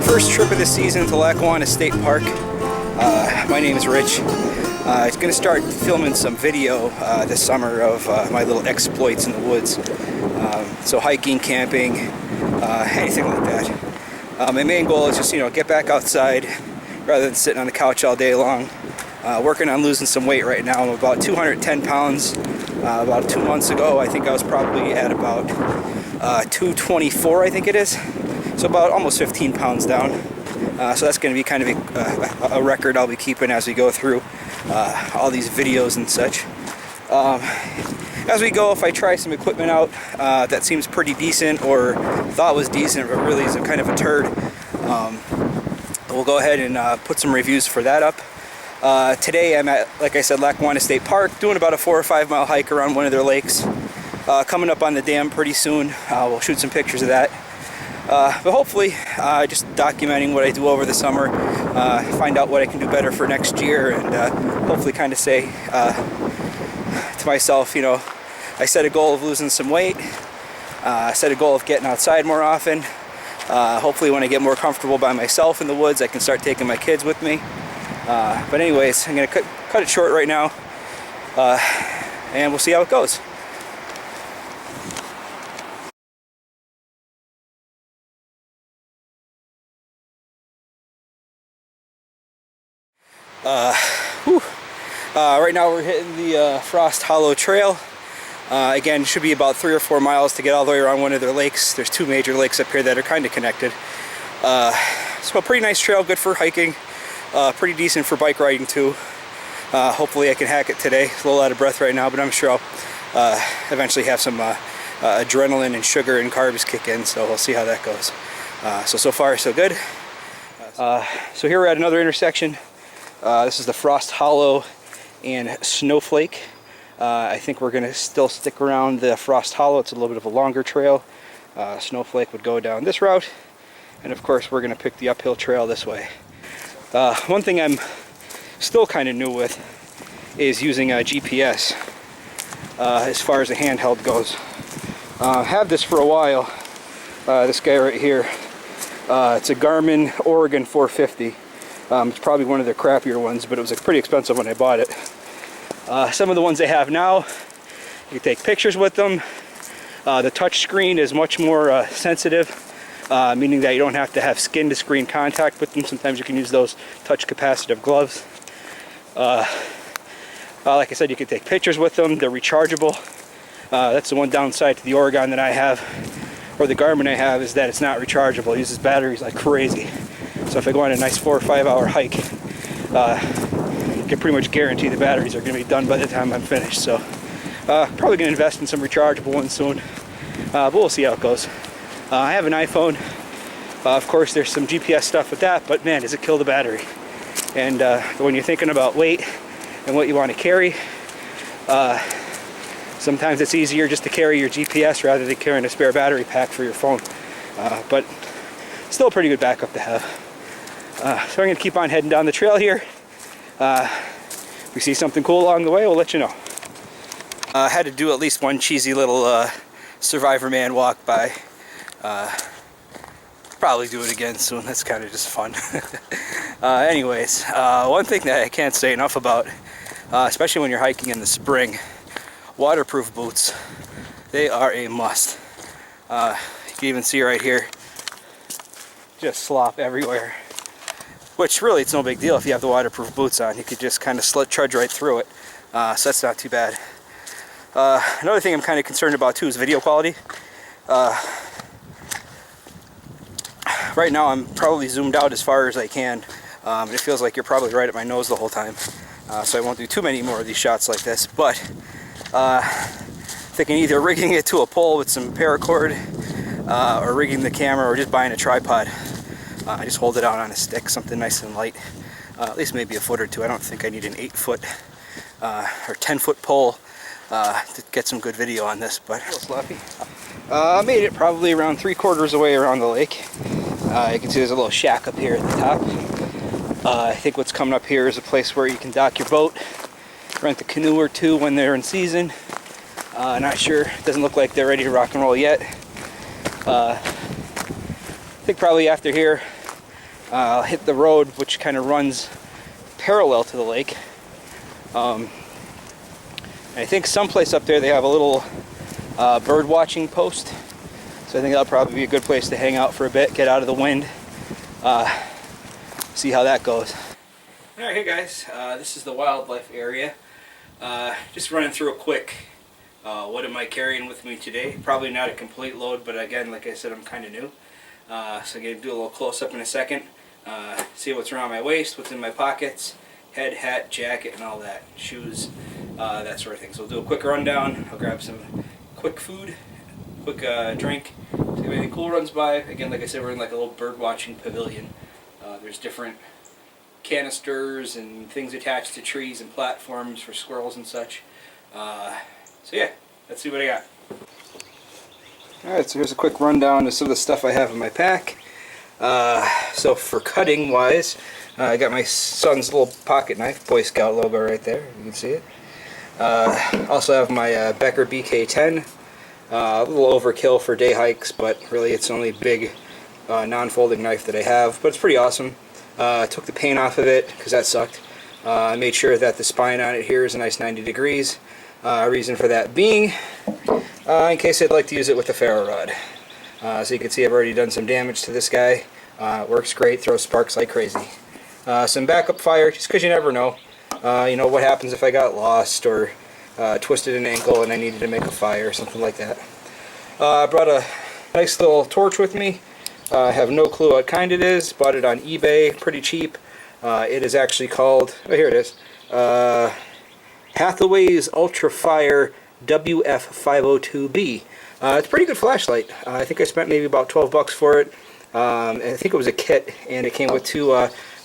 First trip of the season to Lackawanna State Park. My name is Rich. I'm going to start filming some video this summer of my little exploits in the woods. So hiking, camping, anything like that. My main goal is just, get back outside rather than sitting on the couch all day long. Working on losing some weight right now. I'm about 210 pounds. About 2 months ago, I think I was probably at about 224, I think it is. So about almost 15 pounds down. So that's going to be kind of a record I'll be keeping as we go through all these videos and such. As we go, if I try some equipment out that seems pretty decent or thought was decent but really is a kind of a turd, we'll go ahead and put some reviews for that up. Today I'm at, like I said, Lackawanna State Park, doing about a 4 or 5 mile hike around one of their lakes. Coming up on the dam pretty soon. We'll shoot some pictures of that. But hopefully, just documenting what I do over the summer, find out what I can do better for next year, and hopefully kind of say to myself, I set a goal of losing some weight. I set a goal of getting outside more often. Hopefully when I get more comfortable by myself in the woods, I can start taking my kids with me. But anyways, I'm going to cut it short right now, and we'll see how it goes. Right now we're hitting the Frost Hollow Trail. Again, it should be about 3 or 4 miles to get all the way around one of their lakes. There's 2 major lakes up here that are kind of connected. So a pretty nice trail, good for hiking. Pretty decent for bike riding too. Hopefully I can hack it today. A little out of breath right now, but I'm sure I'll eventually have some adrenaline and sugar and carbs kick in, so we'll see how that goes. So far so good. So here we're at another intersection. This is the Frost Hollow and Snowflake. I think we're going to still stick around the Frost Hollow. It's a little bit of a longer trail. Snowflake would go down this route, and of course we're going to pick the uphill trail this way. One thing I'm still kind of new with is using a GPS as far as the handheld goes. Have this for a while. This guy right here. It's a Garmin Oregon 450. It's probably one of their crappier ones, but it was pretty expensive when I bought it. Some of the ones they have now, you can take pictures with them. The touch screen is much more sensitive, meaning that you don't have to have skin to screen contact with them. Sometimes you can use those touch capacitive gloves. Like I said, you can take pictures with them. They're rechargeable. That's the one downside to the Oregon that I have, or the Garmin I have, is that it's not rechargeable. It uses batteries like crazy. So if I go on a nice 4 or 5 hour hike, I can pretty much guarantee the batteries are going to be done by the time I'm finished. So probably going to invest in some rechargeable ones soon, but we'll see how it goes. I have an iPhone. Of course there's some GPS stuff with that, but man, does it kill the battery. And when you're thinking about weight and what you want to carry, sometimes it's easier just to carry your GPS rather than carrying a spare battery pack for your phone. But still a pretty good backup to have. So I'm going to keep on heading down the trail here. If we see something cool along the way, we'll let you know. I had to do at least one cheesy little Survivor Man walk by. Probably do it again soon. That's kind of just fun. Anyways, one thing that I can't say enough about, especially when you're hiking in the spring, waterproof boots. They are a must. You can even see right here, just slop everywhere. Which really, it's no big deal if you have the waterproof boots on. You could just kind of trudge right through it. So that's not too bad. Another thing I'm kind of concerned about too is video quality. Right now I'm probably zoomed out as far as I can. It feels like you're probably right at my nose the whole time. So I won't do too many more of these shots like this. But thinking either rigging it to a pole with some paracord, or rigging the camera, or just buying a tripod. I just hold it out on a stick, something nice and light, at least maybe a foot or two. I don't think I need an 8-foot or 10-foot pole to get some good video on this, but a little sloppy. I made it probably around 3/4 away around the lake. You can see there's a little shack up here at the top. I think what's coming up here is a place where you can dock your boat, rent a canoe or two when they're in season. Not sure, it doesn't look like they're ready to rock and roll yet. think probably after here I'll hit the road, which kind of runs parallel to the lake. I think someplace up there they have a little bird watching post, so I think that'll probably be a good place to hang out for a bit, get out of the wind, see how that goes. Alright, hey guys, this is the wildlife area. Just running through a quick what am I carrying with me today. Probably not a complete load, but again, like I said, I'm kind of new. So I'm going to do a little close-up in a second. See what's around my waist, what's in my pockets, head, hat, jacket, and all that. Shoes, that sort of thing. So we'll do a quick rundown. I'll grab some quick food, quick drink. So if anything cool runs by, again, like I said, we're in like a little bird watching pavilion. There's different canisters and things attached to trees and platforms for squirrels and such. So yeah, let's see what I got. Alright, so here's a quick rundown of some of the stuff I have in my pack. So for cutting wise, I got my son's little pocket knife, Boy Scout logo right there, you can see it. Also have my Becker BK10, a little overkill for day hikes, but really it's the only big non-folding knife that I have, but it's pretty awesome. I took the paint off of it because that sucked. I made sure that the spine on it here is a nice 90 degrees. Reason for that being, in case I'd like to use it with a ferro rod. So you can see I've already done some damage to this guy. Works great, throws sparks like crazy. Some backup fire, just because you never know. You know what happens if I got lost or twisted an ankle and I needed to make a fire or something like that. I brought a nice little torch with me. I have no clue what kind it is. Bought it on eBay, pretty cheap. It is actually called, oh here it is, Hathaway's Ultra Fire WF502B. It's a pretty good flashlight. I think I spent maybe about 12 bucks for it. And I think it was a kit, and it came with 2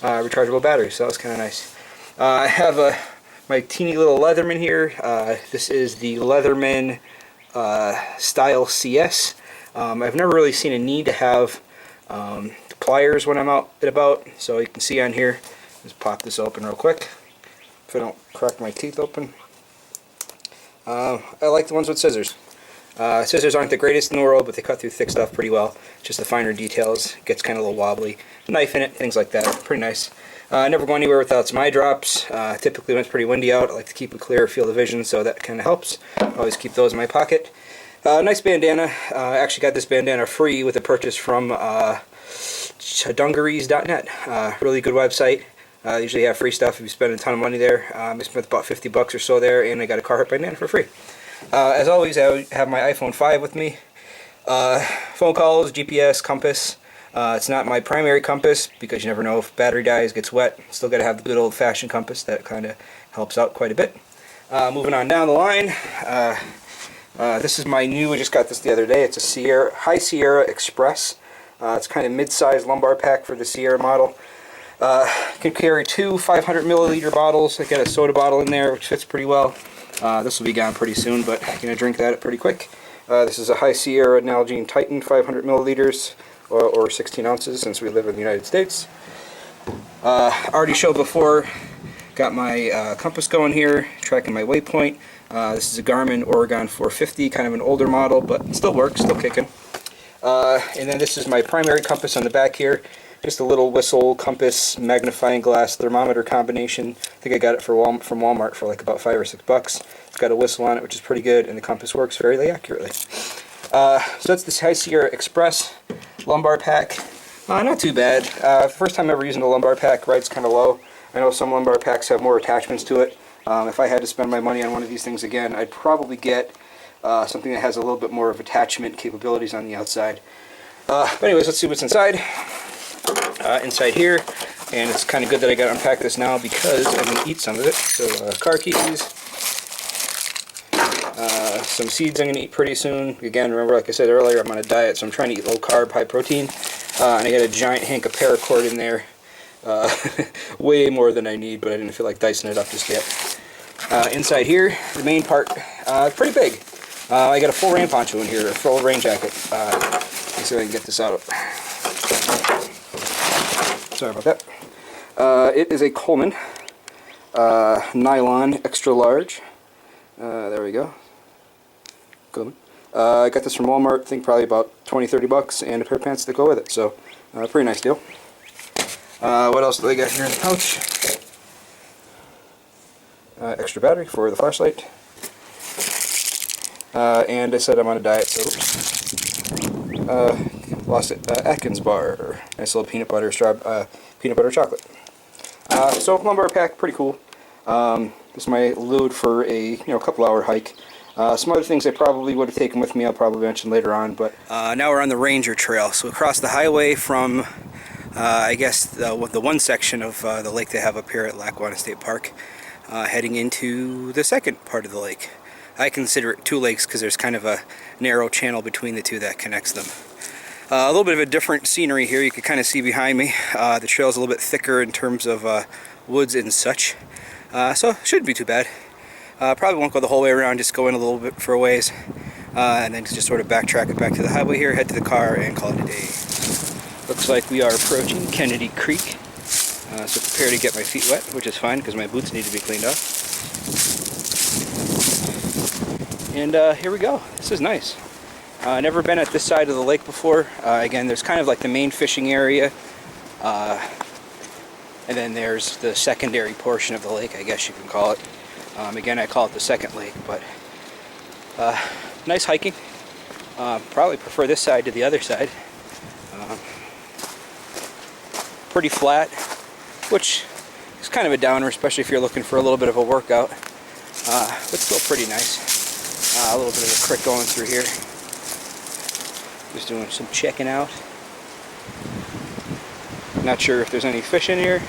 rechargeable batteries, so that was kind of nice. I have my teeny little Leatherman here. This is the Leatherman Style CS. I've never really seen a need to have pliers when I'm out and about, so you can see on here. Let's pop this open real quick if I don't crack my teeth open. I like the ones with scissors. Scissors aren't the greatest in the world, but they cut through thick stuff pretty well. Just the finer details. It gets kind of a little wobbly. Knife in it, things like that. Pretty nice. I never go anywhere without some eye drops. Typically when it's pretty windy out, I like to keep a clear field of vision, so that kind of helps. Always keep those in my pocket. Nice bandana. I actually got this bandana free with a purchase from dungarees.net. Really good website. They usually have free stuff if you spend a ton of money there. I spent about 50 bucks or so there, and I got a Carhartt bandana for free. As always, I have my iPhone 5 with me. Phone calls, GPS, compass. It's not my primary compass because you never know if battery dies, gets wet. Still got to have the good old-fashioned compass. That kind of helps out quite a bit. Moving on down the line, this is my new, I just got this the other day. It's a High Sierra Express. It's kind of mid-sized lumbar pack for the Sierra model. Can carry 2 500 milliliter bottles. I got a soda bottle in there, which fits pretty well. This will be gone pretty soon, but I'm going to drink that pretty quick. This is a High Sierra Nalgene Titan 500 milliliters, or 16 ounces, since we live in the United States. Already showed before, got my compass going here, tracking my waypoint. This is a Garmin Oregon 450, kind of an older model, but it still works, still kicking. And then this is my primary compass on the back here. Just a little whistle, compass, magnifying glass, thermometer combination. I think I got it from Walmart for like about 5 or 6 bucks. It's got a whistle on it, which is pretty good, and the compass works fairly accurately. So that's this High Sierra Express lumbar pack. Not too bad. First time ever using a lumbar pack, ride's kind of low. I know some lumbar packs have more attachments to it. If I had to spend my money on one of these things again, I'd probably get something that has a little bit more of attachment capabilities on the outside. But anyways, let's see what's inside. Inside here, and it's kind of good that I got to unpack this now because I'm going to eat some of it. So car keys, some seeds I'm going to eat pretty soon. Again, remember, like I said earlier, I'm on a diet, so I'm trying to eat low carb, high protein. And I got a giant hank of paracord in there. Way more than I need, but I didn't feel like dicing it up just yet. Inside here, the main part, pretty big. I got a full rain poncho in here, a full rain jacket. Let's see if I can get this out. Sorry about that. It is a Coleman nylon extra large. There we go. Coleman. I got this from Walmart, I think probably about 20-30 bucks, and a pair of pants to go with it, so pretty nice deal. What else do I got here in the pouch? Extra battery for the flashlight. And I said I'm on a diet, so lost it. Atkins bar, nice little peanut butter chocolate. So lumbar pack, pretty cool. This is my load for a couple hour hike. Some other things I probably would have taken with me I'll probably mention later on, but now we're on the Ranger Trail. So across the highway from I guess the one section of the lake they have up here at Lackawanna State Park, heading into the second part of the lake. I consider it two lakes because there's kind of a narrow channel between the two that connects them. A little bit of a different scenery here. You can kind of see behind me. The trail's a little bit thicker in terms of woods and such, so it shouldn't be too bad. Probably won't go the whole way around, just go in a little bit for a ways, and then just sort of backtrack it back to the highway here, head to the car, and call it a day. Looks like we are approaching Kennedy Creek, so prepare to get my feet wet, which is fine because my boots need to be cleaned off. And here we go. This is nice. Never been at this side of the lake before. Again, there's kind of like the main fishing area, and then there's the secondary portion of the lake, I guess you can call it. Again, I call it the second lake, but nice hiking. Probably prefer this side to the other side. Pretty flat, which is kind of a downer, especially if you're looking for a little bit of a workout, but still pretty nice. A little bit of a creek going through here. Just doing some checking out. Not sure if there's any fish in here.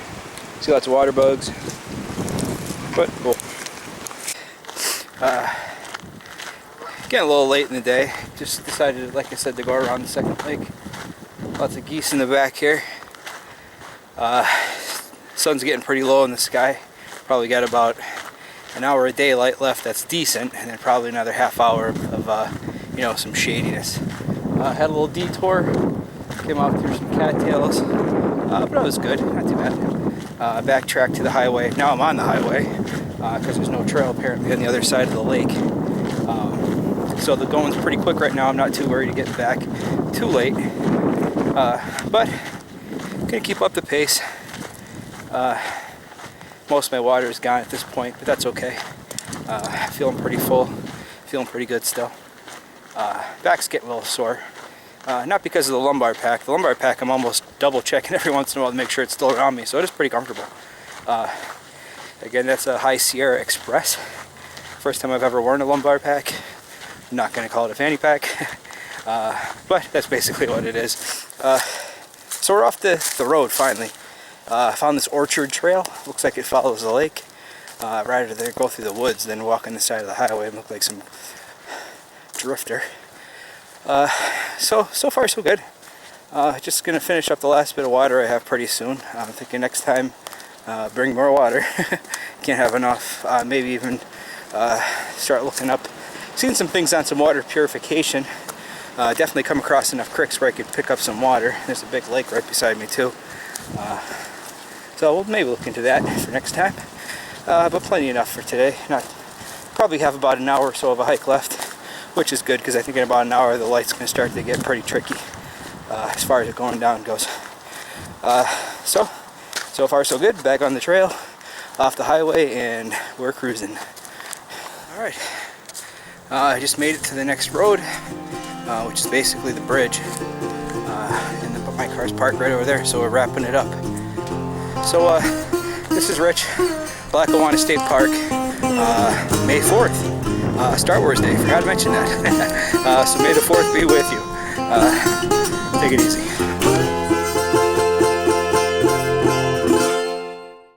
See lots of water bugs, but cool. Getting a little late in the day. Just decided, like I said, to go around the second lake. Lots of geese in the back here. Sun's getting pretty low in the sky. Probably got about an hour of daylight left. That's decent, and then probably another half hour of some shadiness. Had a little detour. Came out through some cattails, but it was good. Not too bad. Backtracked to the highway. Now I'm on the highway because there's no trail apparently on the other side of the lake. So the going's pretty quick right now. I'm not too worried to get back too late, but gonna keep up the pace. Most of my water is gone at this point, but that's okay. Feeling pretty full, feeling pretty good still. Back's getting a little sore. Not because of the lumbar pack. The lumbar pack I'm almost double checking every once in a while to make sure it's still around me, so it is pretty comfortable. Again, that's a High Sierra Express. First time I've ever worn a lumbar pack. I'm not going to call it a fanny pack, but that's basically what it is. So we're off the road finally. Found this orchard trail. Looks like it follows the lake. Rather than go through the woods than walk on the side of the highway and look like some drifter. So far so good. Just gonna finish up the last bit of water I have pretty soon. I'm thinking next time bring more water. Can't have enough. Maybe even start looking up, seeing some things on some water purification. Definitely come across enough creeks where I could pick up some water. There's a big lake right beside me too. So we'll maybe look into that for next time. But plenty enough for today. Probably have about an hour or so of a hike left, which is good because I think in about an hour the light's going to start to get pretty tricky as far as it going down goes. So far so good. Back on the trail, off the highway, and we're cruising. Alright, I just made it to the next road, which is basically the bridge. And my car's parked right over there, so we're wrapping it up. So this is Rich, Lackawanna State Park, May 4th. Star Wars Day, forgot to mention that. So may the 4th be with you. Take it easy.